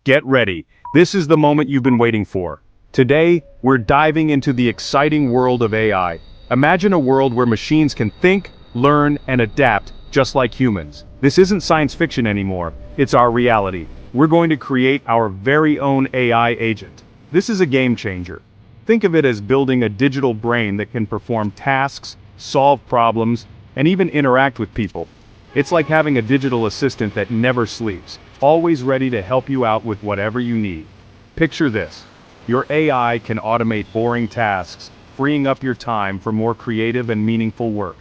Get ready. This is the moment you've been waiting for. Today, we're diving into the exciting world of AI. Imagine a world where machines can think, learn, and adapt just like humans. This isn't science fiction anymore, it's our reality. We're going to create our very own AI agent. This is a game changer. Think of it as building a digital brain that can perform tasks, solve problems, and even interact with people. It's like having a digital assistant that never sleeps, always ready to help you out with whatever you need. Picture this. Your AI can automate boring tasks, freeing up your time for more creative and meaningful work.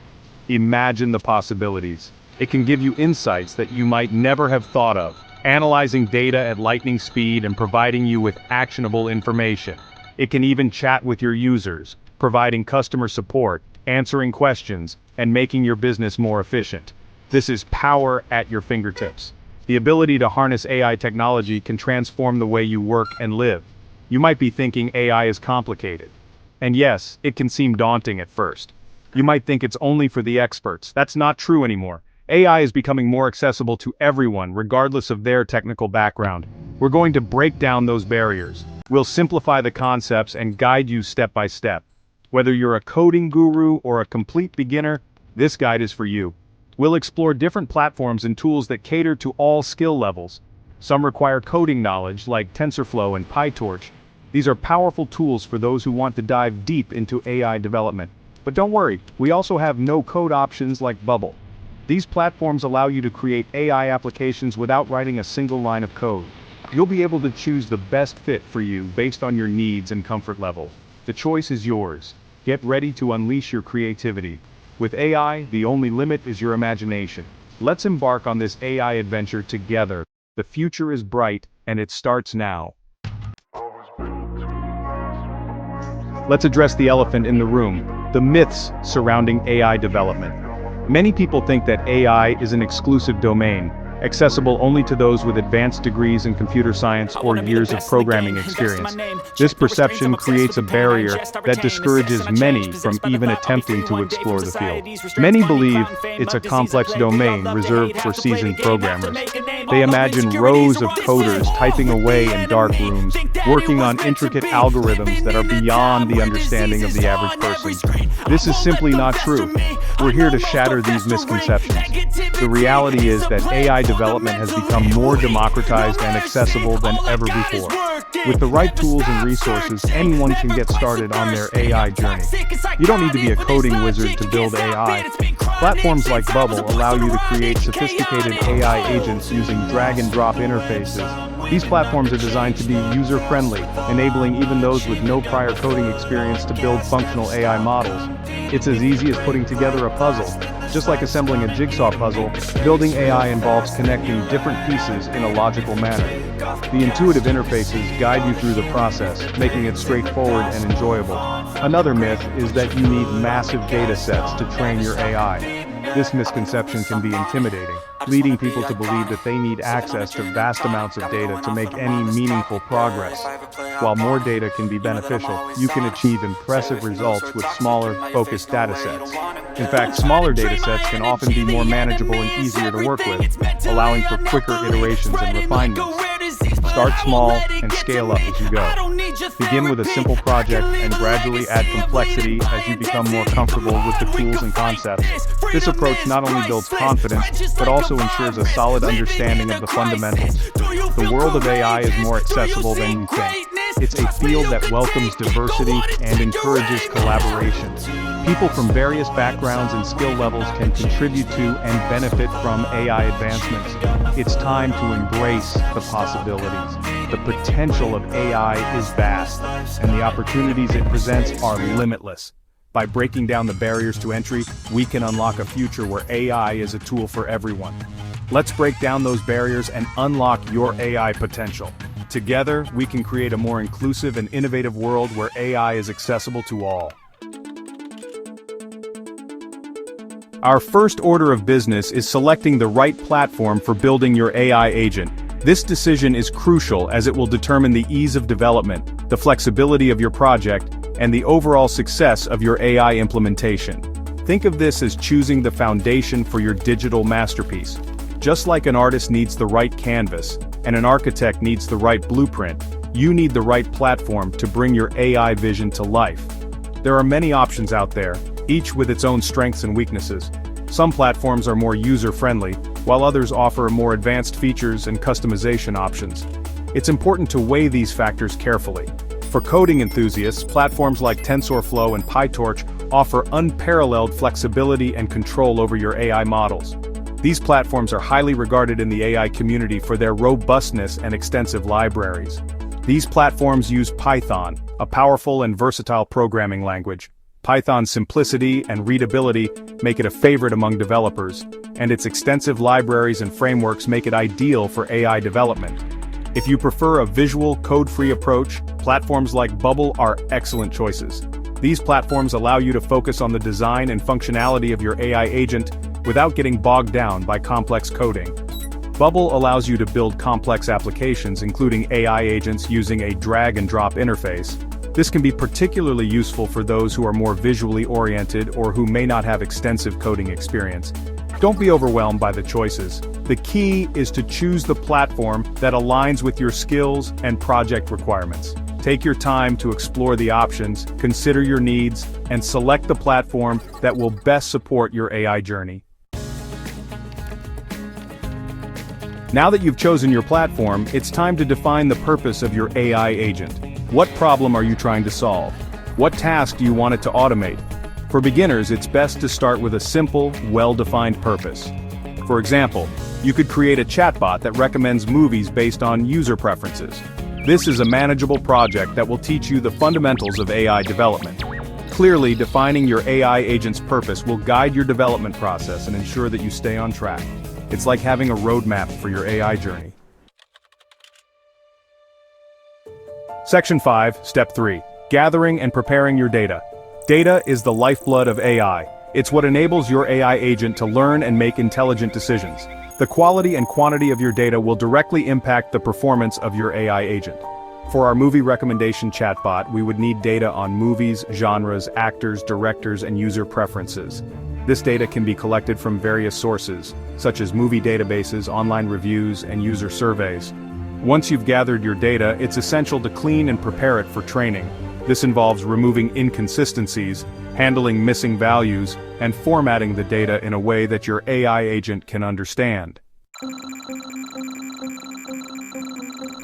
Imagine the possibilities. It can give you insights that you might never have thought of, analyzing data at lightning speed and providing you with actionable information. It can even chat with your users, providing customer support, answering questions, and making your business more efficient. This is power at your fingertips. The ability to harness AI technology can transform the way you work and live. You might be thinking AI is complicated. And yes, it can seem daunting at first. You might think it's only for the experts. That's not true anymore. AI is becoming more accessible to everyone, regardless of their technical background. We're going to break down those barriers. We'll simplify the concepts and guide you step by step. Whether you're a coding guru or a complete beginner, this guide is for you. We'll explore different platforms and tools that cater to all skill levels. Some require coding knowledge, like TensorFlow and PyTorch. These are powerful tools for those who want to dive deep into AI development. But don't worry, we also have no-code options like Bubble. These platforms allow you to create AI applications without writing a single line of code. You'll be able to choose the best fit for you based on your needs and comfort level. The choice is yours. Get ready to unleash your creativity. With AI, the only limit is your imagination. Let's embark on this AI adventure together. The future is bright, and it starts now. Let's address the elephant in the room, the myths surrounding AI development. Many people think that AI is an exclusive domain, accessible only to those with advanced degrees in computer science or years of programming experience. This perception creates a barrier that discourages many from even attempting to explore the field. Many believe it's a complex domain reserved for seasoned programmers. They imagine rows of coders typing away in dark rooms, working on intricate algorithms that are beyond the understanding of the average person. This is simply not true. We're here to shatter these misconceptions. The reality is that AI development has become more democratized and accessible than ever before. With the right tools and resources, anyone can get started on their AI journey. You don't need to be a coding wizard to build AI. Platforms like Bubble allow you to create sophisticated AI agents using drag-and-drop interfaces. These platforms are designed to be user-friendly, enabling even those with no prior coding experience to build functional AI models. It's as easy as putting together a puzzle. Just like assembling a jigsaw puzzle, building AI involves connecting different pieces in a logical manner. The intuitive interfaces guide you through the process, making it straightforward and enjoyable. Another myth is that you need massive data sets to train your AI. This misconception can be intimidating, leading people to believe that they need access to vast amounts of data to make any meaningful progress. While more data can be beneficial, you can achieve impressive results with smaller, focused datasets. In fact, smaller datasets can often be more manageable and easier to work with, allowing for quicker iterations and refinements. Start small and scale up as you go. Begin with a simple project and gradually add complexity as you become more comfortable with the tools and concepts. This approach not only builds confidence, but also ensures a solid understanding of the fundamentals. The world of AI is more accessible than you think. It's a field that welcomes diversity and encourages collaboration. People from various backgrounds and skill levels can contribute to and benefit from AI advancements. It's time to embrace the possibilities. The potential of AI is vast, and the opportunities it presents are limitless. By breaking down the barriers to entry, we can unlock a future where AI is a tool for everyone. Let's break down those barriers and unlock your AI potential. Together, we can create a more inclusive and innovative world where AI is accessible to all. Our first order of business is selecting the right platform for building your AI agent. This decision is crucial as it will determine the ease of development, the flexibility of your project, and the overall success of your AI implementation. Think of this as choosing the foundation for your digital masterpiece. Just like an artist needs the right canvas, and an architect needs the right blueprint, you need the right platform to bring your AI vision to life. There are many options out there, each with its own strengths and weaknesses. Some platforms are more user-friendly, while others offer more advanced features and customization options. It's important to weigh these factors carefully. For coding enthusiasts, platforms like TensorFlow and PyTorch offer unparalleled flexibility and control over your AI models. These platforms are highly regarded in the AI community for their robustness and extensive libraries. These platforms use Python, a powerful and versatile programming language. Python's simplicity and readability make it a favorite among developers, and its extensive libraries and frameworks make it ideal for AI development. If you prefer a visual, code-free approach, platforms like Bubble are excellent choices. These platforms allow you to focus on the design and functionality of your AI agent without getting bogged down by complex coding. Bubble allows you to build complex applications, including AI agents using a drag-and-drop interface. This can be particularly useful for those who are more visually oriented or who may not have extensive coding experience. Don't be overwhelmed by the choices. The key is to choose the platform that aligns with your skills and project requirements. Take your time to explore the options, consider your needs, and select the platform that will best support your AI journey. Now that you've chosen your platform, it's time to define the purpose of your AI agent. What problem are you trying to solve? What task do you want it to automate? For beginners, it's best to start with a simple, well-defined purpose. For example, you could create a chatbot that recommends movies based on user preferences. This is a manageable project that will teach you the fundamentals of AI development. Clearly, defining your AI agent's purpose will guide your development process and ensure that you stay on track. It's like having a roadmap for your AI journey. Section 5, Step 3. Gathering and preparing your data. Data is the lifeblood of AI. It's what enables your AI agent to learn and make intelligent decisions. The quality and quantity of your data will directly impact the performance of your AI agent. For our movie recommendation chatbot, we would need data on movies, genres, actors, directors, and user preferences. This data can be collected from various sources, such as movie databases, online reviews, and user surveys. Once you've gathered your data, it's essential to clean and prepare it for training. This involves removing inconsistencies, handling missing values, and formatting the data in a way that your AI agent can understand.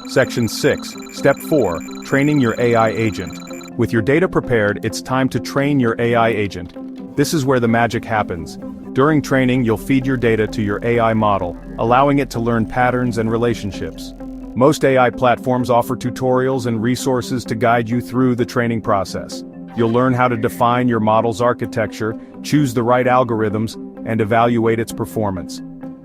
Section 6, Step 4, Training your AI agent. With your data prepared, it's time to train your AI agent. This is where the magic happens. During training, you'll feed your data to your AI model, allowing it to learn patterns and relationships. Most AI platforms offer tutorials and resources to guide you through the training process. You'll learn how to define your model's architecture, choose the right algorithms, and evaluate its performance.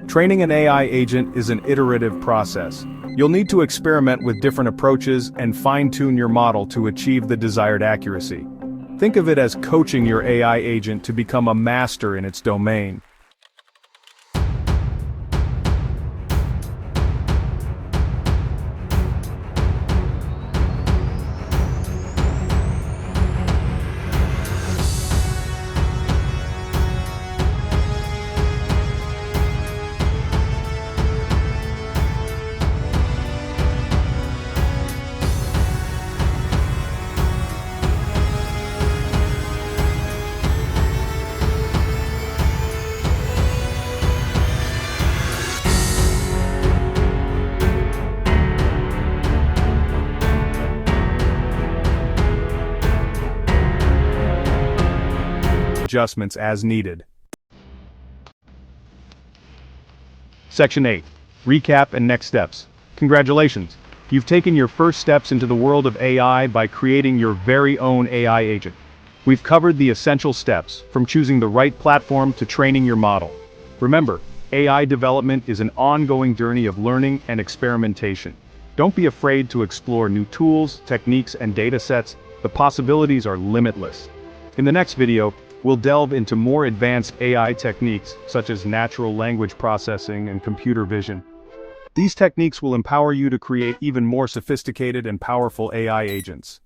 Training an AI agent is an iterative process. You'll need to experiment with different approaches and fine-tune your model to achieve the desired accuracy. Think of it as coaching your AI agent to become a master in its domain. Adjustments as needed. Section 8. Recap and next steps. Congratulations! You've taken your first steps into the world of AI by creating your very own AI agent. We've covered the essential steps, from choosing the right platform to training your model. Remember, AI development is an ongoing journey of learning and experimentation. Don't be afraid to explore new tools, techniques, and datasets. The possibilities are limitless. In the next video, we'll delve into more advanced AI techniques, such as natural language processing and computer vision. These techniques will empower you to create even more sophisticated and powerful AI agents.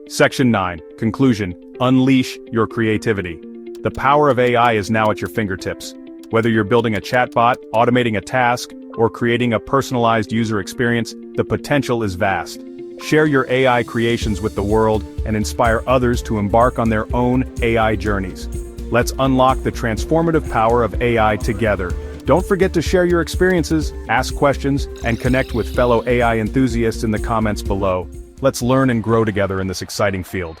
Section 9. Conclusion. Unleash your creativity. The power of AI is now at your fingertips. Whether you're building a chatbot, automating a task, or creating a personalized user experience, the potential is vast. Share your AI creations with the world and inspire others to embark on their own AI journeys. Let's unlock the transformative power of AI together. Don't forget to share your experiences, ask questions, and connect with fellow AI enthusiasts in the comments below. Let's learn and grow together in this exciting field.